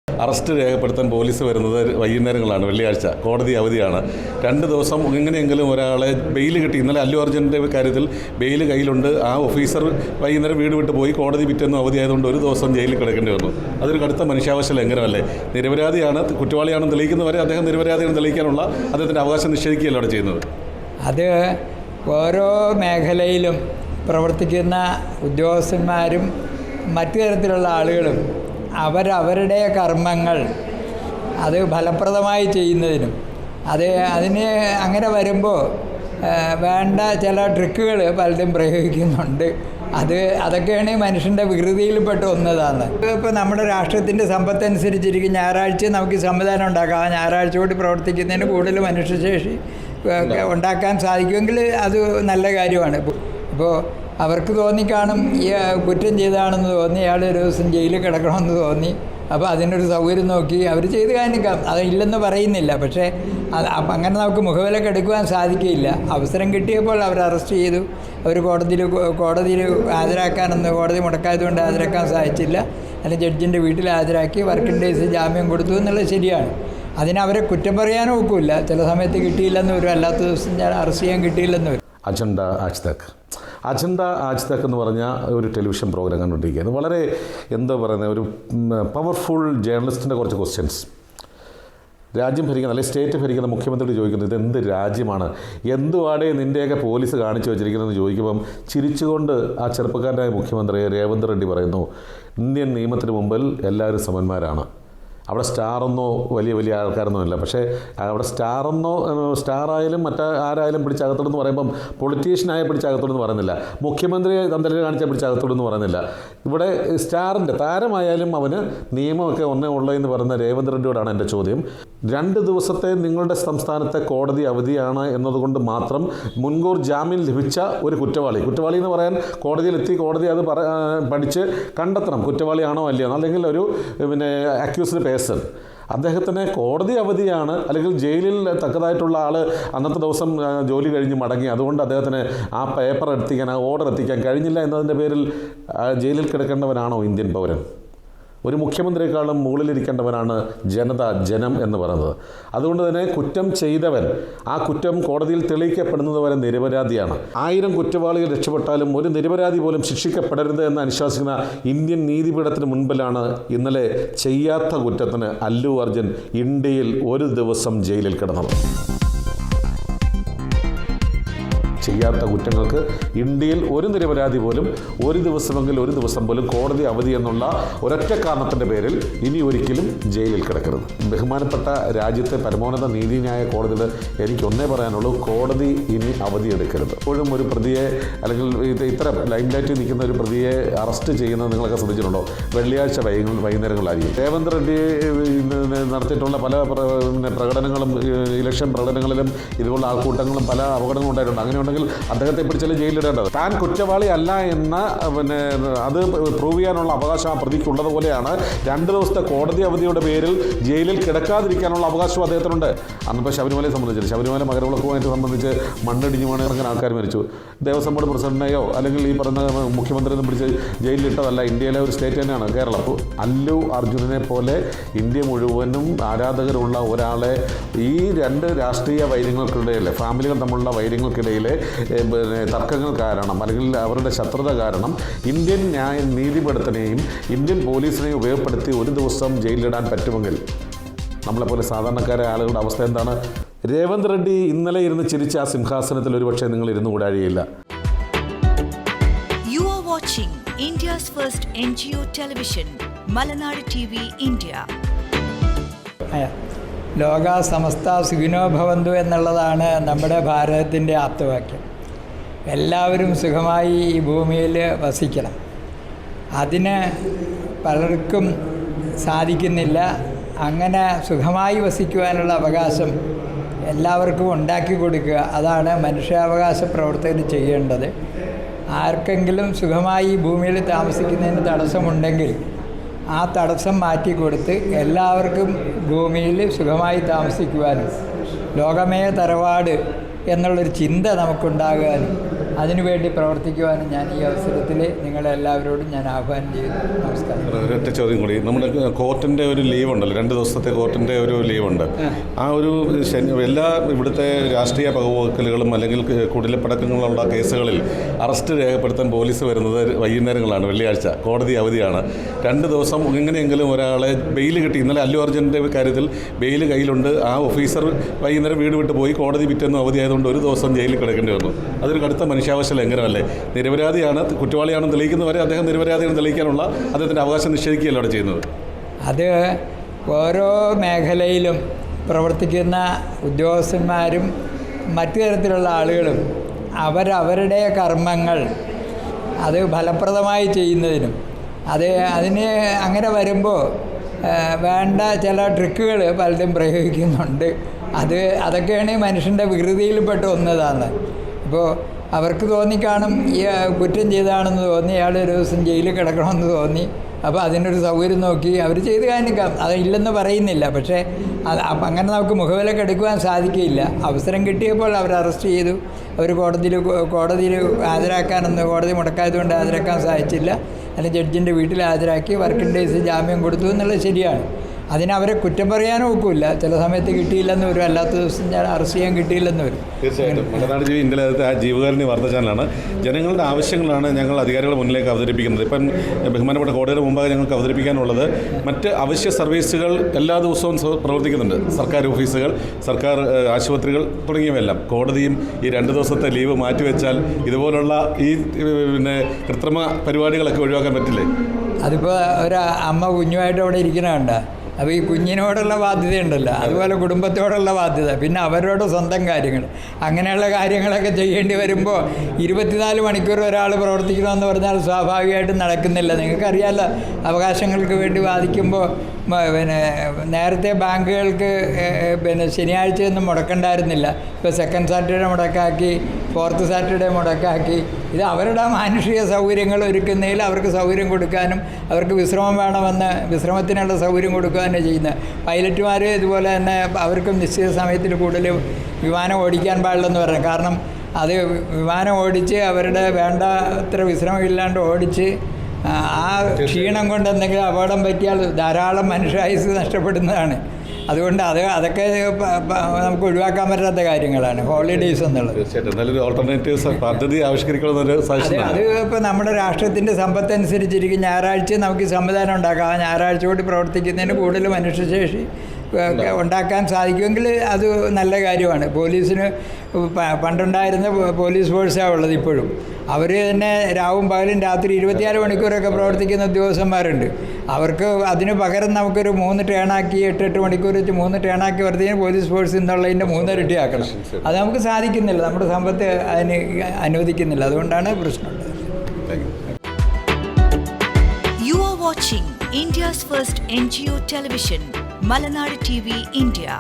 Arrest രേഖപ്പെടുത്താൻ police വരുന്നത് വൈകുന്നേരങ്ങളാണ്, വെള്ളിയാഴ്ച കോടതി അവധിയാണ്. 2 ദിവസം എങ്ങനെയെങ്കിലും ഒരാളെ ബെയിൽ കിട്ടി. ഇന്നലെ അല്ലു അർജുൻ്റെ കാര്യത്തിൽ ബെയിൽ കയ്യിലുണ്ട്. ആ ഓഫീസർ വൈകുന്നേരം വീട് വിട്ട് പോയി. കോടതി പിറ്റേന്ന് അവധിയായതുകൊണ്ട് 1 ദിവസം ജയിലിൽ കിടക്കേണ്ടി വന്നു. അതൊരു കടുത്ത മനുഷ്യാവകാശ ലംഘനമല്ലേ? നിരപരാധിയാണ്, കുറ്റവാളിയാണെന്ന് തെളിയിക്കുന്നവരെ അദ്ദേഹം നിരപരാധിയാണെന്ന് തെളിയിക്കാനുള്ള അദ്ദേഹത്തിൻ്റെ അവകാശം നിഷേധിക്കുകയല്ല അവിടെ ചെയ്യുന്നത്. അത് ഓരോ മേഖലയിലും പ്രവർത്തിക്കുന്ന ഉദ്യോഗസ്ഥന്മാരും മറ്റു തരത്തിലുള്ള ആളുകളും അവരവരുടെ കർമ്മങ്ങൾ അത് ഫലപ്രദമായി ചെയ്യുന്നതിനും അതിന് അങ്ങനെ വരുമ്പോൾ വേണ്ട ചില ട്രിക്കുകൾ പലതും പ്രയോഗിക്കുന്നുണ്ട്. അതൊക്കെയാണ് മനുഷ്യൻ്റെ വികൃതിയിൽപ്പെട്ട ഒന്നതാണ്. ഇപ്പോൾ നമ്മുടെ രാഷ്ട്രത്തിൻ്റെ സമ്പത്തനുസരിച്ചിരിക്കും ഞായറാഴ്ച നമുക്ക് സംവിധാനം ഉണ്ടാക്കാം. ആ ഞായറാഴ്ച കൂടി പ്രവർത്തിക്കുന്നതിന് കൂടുതൽ മനുഷ്യശേഷി ഉണ്ടാക്കാൻ സാധിക്കുമെങ്കിൽ അത് നല്ല കാര്യമാണ്. ഇപ്പോൾ അവർക്ക് തോന്നിക്കാണും ഈ കുറ്റം ചെയ്താണെന്ന് തോന്നി, അയാൾ ഒരു ദിവസം ജയിലിൽ കിടക്കണമെന്ന് തോന്നി. അപ്പോൾ അതിനൊരു സൗകര്യം നോക്കി അവർ ചെയ്ത് കാണിക്കാം. അതില്ലെന്ന് പറയുന്നില്ല, പക്ഷേ അങ്ങനെ നമുക്ക് മുഖവിലക്ക് എടുക്കുവാൻ സാധിക്കില്ല. അവസരം കിട്ടിയപ്പോൾ അവർ അറസ്റ്റ് ചെയ്തു. അവർ കോടതിയിൽ ഹാജരാക്കാനൊന്നും കോടതി മുടക്കായതുകൊണ്ട് ഹാജരാക്കാൻ സാധിച്ചില്ല. അല്ലെങ്കിൽ ജഡ്ജിൻ്റെ വീട്ടിൽ ഹാജരാക്കി വർക്കിംഗ് ഡേയ്സ് ജാമ്യം കൊടുത്തു എന്നുള്ളത് ശരിയാണ്. അതിനവരെ കുറ്റം പറയാനും ഒക്കില്ല. ചില സമയത്ത് കിട്ടിയില്ലെന്ന് വരും, അല്ലാത്ത ദിവസം അറസ്റ്റ് ചെയ്യാൻ കിട്ടിയില്ലെന്ന് വരും. അജണ്ട ആജ് തക് എന്ന് പറഞ്ഞ ഒരു ടെലിവിഷൻ പ്രോഗ്രാം കണ്ടുകൊണ്ടിരിക്കുകയാണ്. വളരെ എന്താ പറയുന്നത്, ഒരു പവർഫുൾ ജേർണലിസ്റ്റിൻ്റെ കുറച്ച് ക്വസ്റ്റ്യൻസ്. രാജ്യം ഭരിക്കുന്ന അല്ലെങ്കിൽ സ്റ്റേറ്റ് ഭരിക്കുന്ന മുഖ്യമന്ത്രിയോട് ചോദിക്കുന്നത് ഇതെന്ത് രാജ്യമാണ്, എന്തുവാടേ നിൻ്റെയൊക്കെ പോലീസ് കാണിച്ചു വെച്ചിരിക്കുന്നതെന്ന് ചോദിക്കുമ്പം ചിരിച്ചുകൊണ്ട് ആ ചെറുപ്പക്കാരനായ മുഖ്യമന്ത്രി രേവന്ത് റെഡ്ഡി പറയുന്നു, ഇന്ത്യൻ നിയമത്തിന് മുമ്പിൽ എല്ലാവരും സമന്മാരാണ്. അവിടെ സ്റ്റാറെന്നോ വലിയ ആൾക്കാരൊന്നും ഇല്ല. പക്ഷേ അവിടെ സ്റ്റാറായാലും ആരായാലും പിടിച്ചകത്തോടെന്ന് പറയുമ്പം പൊളിറ്റീഷ്യനായ പിടിച്ചകത്തോടെന്ന് പറയുന്നില്ല, മുഖ്യമന്ത്രിയെ തന്തലിൽ കാണിച്ചാൽ പിടിച്ചകത്തോടെന്ന് പറയുന്നില്ല. ഇവിടെ സ്റ്റാറിൻ്റെ താരമായാലും അവന് നിയമമൊക്കെ ഒന്നേ ഉള്ളതെന്ന് പറയുന്ന രേവന്ത് റെഡ്ഡിയോടാണ് എൻ്റെ ചോദ്യം. 2 ദിവസത്തെ നിങ്ങളുടെ സംസ്ഥാനത്തെ കോടതി അവധിയാണ് എന്നതുകൊണ്ട് മാത്രം മുൻകൂർ ജാമ്യം ലഭിച്ച ഒരു കുറ്റവാളി എന്ന് പറയാൻ കോടതിയിലെത്തി, കോടതി അത് പഠിച്ച് കണ്ടെത്തണം കുറ്റവാളിയാണോ അല്ലയോ, അല്ലെങ്കിൽ ഒരു അക്യൂസ്ഡ് പേഴ്സൺ അദ്ദേഹത്തിന് കോടതി അവധിയാണ്, അല്ലെങ്കിൽ ജയിലിൽ തക്കതായിട്ടുള്ള ആൾ അന്നത്തെ ദിവസം ജോലി കഴിഞ്ഞ് മടങ്ങി, അതുകൊണ്ട് അദ്ദേഹത്തിന് ആ പേപ്പർ എത്തിക്കാൻ, ആ ഓർഡർ എത്തിക്കാൻ കഴിഞ്ഞില്ല എന്നതിൻ്റെ പേരിൽ ജയിലിൽ കിടക്കേണ്ടവനാണോ ഇന്ത്യൻ പൗരൻ? ഒരു മുഖ്യമന്ത്രിയെക്കാളും മുകളിലിരിക്കേണ്ടവനാണ് ജനം എന്ന് പറയുന്നത്. അതുകൊണ്ട് തന്നെ കുറ്റം ചെയ്തവൻ ആ കുറ്റം കോടതിയിൽ തെളിയിക്കപ്പെടുന്നത് വരെ നിരപരാധിയാണ്. 1000 കുറ്റവാളികൾ രക്ഷപ്പെട്ടാലും ഒരു നിരപരാധി പോലും ശിക്ഷിക്കപ്പെടരുത് എന്ന് അനുശാസിക്കുന്ന ഇന്ത്യൻ നീതിപീഠത്തിന് മുൻപിലാണ് ഇന്നലെ ചെയ്യാത്ത കുറ്റത്തിന് അല്ലു അർജുൻ ഇന്ത്യയിൽ 1 ദിവസം ജയിലിൽ കിടന്നത്. ചെയ്യാത്ത കുറ്റങ്ങൾക്ക് ഇന്ത്യയിൽ ഒരു നിരപരാധി പോലും 1 ദിവസം പോലും കോടതി അവധി എന്നുള്ള ഒരൊറ്റ കാരണത്തിൻ്റെ പേരിൽ ഇനി ഒരിക്കലും ജയിലിൽ കിടക്കരുത്. ബഹുമാനപ്പെട്ട രാജ്യത്തെ പരമോന്നത നീതിന്യായ കോടതിയിൽ എനിക്കൊന്നേ പറയാനുള്ളൂ, കോടതി ഇനി അവധി എടുക്കരുത്. എപ്പോഴും ഒരു പ്രതിയെ, അല്ലെങ്കിൽ ഇത്തരം ലൈംലൈറ്റിൽ നിൽക്കുന്ന ഒരു പ്രതിയെ അറസ്റ്റ് ചെയ്യുന്നത് നിങ്ങളൊക്കെ ശ്രദ്ധിച്ചിട്ടുണ്ടോ? വെള്ളിയാഴ്ച വൈകുന്നേരങ്ങളായിരിക്കും. രേവന്ത് റെഡ്ഡി നടത്തിയിട്ടുള്ള പല പ്രകടനങ്ങളും, ഇലക്ഷൻ പ്രകടനങ്ങളിലും ഇതുപോലുള്ള ആൾക്കൂട്ടങ്ങളും പല അപകടങ്ങളും ഉണ്ടായിട്ടുണ്ട്. അങ്ങനെയുണ്ടെങ്കിൽ അദ്ദേഹത്തെ പിടിച്ചാൽ ജയിലിടേണ്ടത്. താൻ കുറ്റവാളി അല്ല എന്ന അത് പ്രൂവ് ചെയ്യാനുള്ള അവകാശം ആ പ്രതിക്കുള്ളത് പോലെയാണ് 2 ദിവസത്തെ കോടതി അവധിയുടെ പേരിൽ ജയിലിൽ കിടക്കാതിരിക്കാനുള്ള അവകാശം അദ്ദേഹത്തിനുണ്ട്. അന്നിപ്പോൾ ശബരിമലയെ സംബന്ധിച്ച്, ശബരിമല മകരവിളക്കുമായിട്ട് സംബന്ധിച്ച് മണ്ണിടിഞ്ഞ് ഇറങ്ങുന്ന ആൾക്കാർ മരിച്ചു. ദേവസ്വം ബോർഡ് പ്രസിഡന്റിനെയോ അല്ലെങ്കിൽ ഈ പറഞ്ഞ മുഖ്യമന്ത്രിയൊന്നും പിടിച്ച് ജയിലിലിട്ടതല്ല, ഇന്ത്യയിലെ ഒരു സ്റ്റേറ്റ് തന്നെയാണ് കേരളം. അപ്പോൾ അല്ലു അർജുനനെ പോലെ ഇന്ത്യ മുഴുവനും ആരാധകരുള്ള ഒരാളെ ഈ 2 രാഷ്ട്രീയ വൈര്യങ്ങൾക്കിടയിലെ, ഫാമിലികൾ തമ്മിലുള്ള വൈര്യങ്ങൾക്കിടയിലെ തർക്കങ്ങൾ കാരണം, അല്ലെങ്കിൽ അവരുടെ ശത്രുത കാരണം ഇന്ത്യൻ നീതിപീഠത്തിനെയും ഇന്ത്യൻ പോലീസിനെയും ഉപയോഗപ്പെടുത്തി 1 ദിവസം ജയിലിലിടാൻ പറ്റുമെങ്കിൽ നമ്മളെപ്പോലെ സാധാരണക്കാരായ ആളുകളുടെ അവസ്ഥ എന്താണ്? രേവന്ത് റെഡ്ഡി ഇന്നലെ ഇരുന്ന് ചിരിച്ച ആ സിംഹാസനത്തിൽ ഒരുപക്ഷെ നിങ്ങൾ ഇരുന്ന് കൂടാഴിയില്ല. You are watching India's first NGO television, Malanadu TV, India. ലോക സമസ്ത സുഖിനോ ഭവന്തു എന്നുള്ളതാണ് നമ്മുടെ ഭാരതത്തിൻ്റെ ആപ്തവാക്യം. എല്ലാവരും സുഖമായി ഈ ഭൂമിയിൽ വസിക്കണം. അതിന് പലർക്കും സാധിക്കുന്നില്ല. അങ്ങനെ സുഖമായി വസിക്കുവാനുള്ള അവകാശം എല്ലാവർക്കും ഉണ്ടാക്കി കൊടുക്കുക, അതാണ് മനുഷ്യാവകാശ പ്രവർത്തകർ ചെയ്യേണ്ടത്. ആർക്കെങ്കിലും സുഖമായി ഭൂമിയിൽ താമസിക്കുന്നതിന് തടസ്സമുണ്ടെങ്കിൽ ആ തടസ്സം മാറ്റിക്കൊടുത്ത് എല്ലാവർക്കും ഭൂമിയിൽ സുഖമായി താമസിക്കുവാനും ലോകമേ തറവാട് എന്നുള്ളൊരു ചിന്ത നമുക്കുണ്ടാകാനും അതിനുവേണ്ടി പ്രവർത്തിക്കുവാനും ഞാൻ ഈ അവസരത്തിൽ നിങ്ങളെല്ലാവരോടും ഞാൻ ആഹ്വാനം ചെയ്യുന്നു. നമസ്കാരം. ഒരൊറ്റ ചോദ്യം കൂടി, നമ്മുടെ കോർട്ടിൻ്റെ ഒരു ലീവ് ഉണ്ടല്ലോ, 2 ദിവസത്തെ കോർട്ടിൻ്റെ ഒരു ലീവുണ്ട്. ആ ഒരു എല്ലാ ഇവിടുത്തെ രാഷ്ട്രീയ പകപോക്കലുകളും അല്ലെങ്കിൽ കുടിലപ്പടക്കങ്ങളുള്ള കേസുകളിൽ അറസ്റ്റ് രേഖപ്പെടുത്താൻ പോലീസ് വരുന്നത് വൈകുന്നേരങ്ങളാണ്, വെള്ളിയാഴ്ച കോടതി അവധിയാണ്. 2 ദിവസം എങ്ങനെയെങ്കിലും ഒരാളെ ബെയിൽ കിട്ടി. ഇന്നലെ അല്ലു അർജുൻ്റെ കാര്യത്തിൽ ബെയിൽ കയ്യിലുണ്ട്. ആ ഓഫീസർ വൈകുന്നേരം വീട് വിട്ട് പോയി, കോടതി പിറ്റേന്ന് അവധിയായതുകൊണ്ട് 1 ദിവസം ജയിലിൽ കിടക്കേണ്ടി വന്നു. അതൊരു കടുത്ത മനുഷ്യാവകാശ ലംഘനമല്ലേ? നിരപരാധിയാണ്, കുറ്റവാളിയാണെന്ന് തെളിയിക്കുന്നവരെ അദ്ദേഹം നിരപരാധിയാണെന്ന് തെളിയിക്കാനുള്ള അദ്ദേഹത്തിൻ്റെ അവകാശം നിഷേധിക്കുകയല്ല അവിടെ ചെയ്യുന്നത്. അത് ഓരോ മേഖലയിലും പ്രവർത്തിക്കുന്ന ഉദ്യോഗസ്ഥന്മാരും മറ്റു തരത്തിലുള്ള ആളുകളും അവരവരുടെ കർമ്മങ്ങൾ അത് ഫലപ്രദമായി ചെയ്യുന്നതിനും അതിന് അങ്ങനെ വരുമ്പോൾ വേണ്ട ചില ട്രിക്കുകൾ പലതും പ്രയോഗിക്കുന്നുണ്ട്. അതൊക്കെയാണ് മനുഷ്യൻ്റെ വികൃതിയിൽപ്പെട്ട ഒന്നതാണ്. ഇപ്പോൾ അവർക്ക് തോന്നിക്കാണും ഈ കുറ്റം ചെയ്താണെന്ന് തോന്നി, അയാൾ ഒരു ദിവസം ജയിലിൽ കിടക്കണമെന്ന് തോന്നി, അപ്പോൾ അതിനൊരു സൗകര്യം നോക്കി അവർ ചെയ്ത് കാണിക്കാം. അതില്ലെന്ന് പറയുന്നില്ല, പക്ഷേ അങ്ങനെ നമുക്ക് മുഖവിലക്ക് എടുക്കുവാൻ സാധിക്കില്ല. അവസരം കിട്ടിയപ്പോൾ അവർ അറസ്റ്റ് ചെയ്തു. അവർ കോടതിയിൽ ഹാജരാക്കാനൊന്നും കോടതി മുടക്കായതുകൊണ്ട് ഹാജരാക്കാൻ സാധിച്ചില്ല. അല്ലെങ്കിൽ ജഡ്ജിൻ്റെ വീട്ടിൽ ഹാജരാക്കി വർക്കിംഗ് ഡേയ്സ് ജാമ്യം കൊടുത്തു എന്നുള്ളത് ശരിയാണ്. അതിനവരെ കുറ്റം പറയാനോ ഒക്കില്ല. ചില സമയത്ത് കിട്ടിയില്ലെന്ന് വരും, അല്ലാത്ത ദിവസം ഞാൻ അറസ്റ്റ് ചെയ്യാൻ കിട്ടിയില്ലെന്ന് വരും. തീർച്ചയായിട്ടും മലനാട് ജീവി ഇന്ത്യയിലെ ആ ജീവകാരുണ്യ വാർത്താ ചാനലാണ്. ജനങ്ങളുടെ ആവശ്യങ്ങളാണ് ഞങ്ങൾ അധികാരികളുടെ മുന്നിലേക്ക് അവതരിപ്പിക്കുന്നത്. ഇപ്പം ബഹുമാനപ്പെട്ട കോടതിയുടെ മുമ്പാകെ ഞങ്ങൾക്ക് അവതരിപ്പിക്കാനുള്ളത്, മറ്റ് അവശ്യ സർവീസുകൾ എല്ലാ ദിവസവും പ്രവർത്തിക്കുന്നുണ്ട്. സർക്കാർ ഓഫീസുകൾ, സർക്കാർ ആശുപത്രികൾ തുടങ്ങിയവയെല്ലാം. കോടതിയും ഈ 2 ദിവസത്തെ ലീവ് മാറ്റിവെച്ചാൽ ഇതുപോലുള്ള ഈ കൃത്രിമ പരിപാടികളൊക്കെ ഒഴിവാക്കാൻ പറ്റില്ലേ? അതിപ്പോൾ ഒരു അമ്മ കുഞ്ഞുമായിട്ട് അവിടെ ഇരിക്കണ കണ്ട, അപ്പോൾ ഈ കുഞ്ഞിനോടുള്ള ബാധ്യതയുണ്ടല്ലോ, അതുപോലെ കുടുംബത്തോടുള്ള ബാധ്യത, പിന്നെ അവരോട് സ്വന്തം കാര്യങ്ങൾ, അങ്ങനെയുള്ള കാര്യങ്ങളൊക്കെ ചെയ്യേണ്ടി വരുമ്പോൾ 24 മണിക്കൂർ ഒരാൾ പ്രവർത്തിക്കണമെന്ന് പറഞ്ഞാൽ സ്വാഭാവികമായിട്ടും നടക്കുന്നില്ല. നിങ്ങൾക്കറിയാമല്ലോ, അവകാശങ്ങൾക്ക് വേണ്ടി വാദിക്കുമ്പോൾ നേരത്തെ ബാങ്കുകൾക്ക് ശനിയാഴ്ചയൊന്നും മുടക്കണ്ടായിരുന്നില്ല. ഇപ്പോൾ സെക്കൻഡ് സാറ്റർഡേ മുടക്കാക്കി, ഫോർത്ത് സാറ്റർഡേ മുടക്കാക്കി. ഇത് അവരുടെ മാനുഷിക സൗകര്യങ്ങൾ ഒരുക്കുന്നതിൽ അവർക്ക് സൗകര്യം കൊടുക്കാനും അവർക്ക് വിശ്രമം വേണമെന്ന് വിശ്രമത്തിനുള്ള സൗകര്യം കൊടുക്കാനും ചെയ്യുന്നത്. പൈലറ്റുമാർ ഇതുപോലെ തന്നെ അവർക്കും നിശ്ചിത സമയത്തിൽ കൂടുതൽ വിമാനം ഓടിക്കാൻ പാടില്ലെന്ന് പറഞ്ഞു. കാരണം അത് വിമാനം ഓടിച്ച് അവരുടെ വേണ്ടത്ര വിശ്രമമില്ലാണ്ട് ഓടിച്ച് ആ ക്ഷീണം കൊണ്ട് എന്തെങ്കിലും അപകടം പറ്റിയാൽ ധാരാളം മനുഷ്യായുസ്സ് നഷ്ടപ്പെടുന്നതാണ്. അതുകൊണ്ട് അതൊക്കെ നമുക്ക് ഒഴിവാക്കാൻ പറ്റാത്ത കാര്യങ്ങളാണ് ഹോളിഡേയ്സ് എന്നുള്ളത്. അത് ഇപ്പോൾ നമ്മുടെ രാഷ്ട്രത്തിൻ്റെ സമ്പത്ത് അനുസരിച്ചിരിക്കും. ഞായറാഴ്ച നമുക്ക് ഈ സംവിധാനം ഉണ്ടാക്കാം. ആ ഞായറാഴ്ച കൂടി പ്രവർത്തിക്കുന്നതിന് കൂടുതൽ മനുഷ്യശേഷി ഉണ്ടാക്കാൻ സാധിക്കുമെങ്കിൽ അത് നല്ല കാര്യമാണ്. പോലീസിന് പണ്ടുണ്ടായിരുന്ന പോലീസ് ഫോഴ്സാണ് ഉള്ളത് ഇപ്പോഴും. അവർ തന്നെ രാവും പകലും രാത്രി 24 മണിക്കൂറൊക്കെ പ്രവർത്തിക്കുന്ന ഉദ്യോഗസ്ഥന്മാരുണ്ട്. അവർക്ക് അതിന് പകരം നമുക്കൊരു 3 ടേണാക്കി 8 മണിക്കൂർ വെച്ച് 3 ടേണാക്കി വർദ്ധിക്കാൻ പോലീസ് ഫോഴ്സ് എന്നുള്ളതിൻ്റെ 3 ഇരട്ടി ആക്കണം. അത് നമുക്ക് സാധിക്കുന്നില്ല, നമ്മുടെ സമ്പത്ത് അതിന് അനുവദിക്കുന്നില്ല. അതുകൊണ്ടാണ് പ്രശ്നമുള്ളത്. You are watching India's first NGO television, Malanad TV India.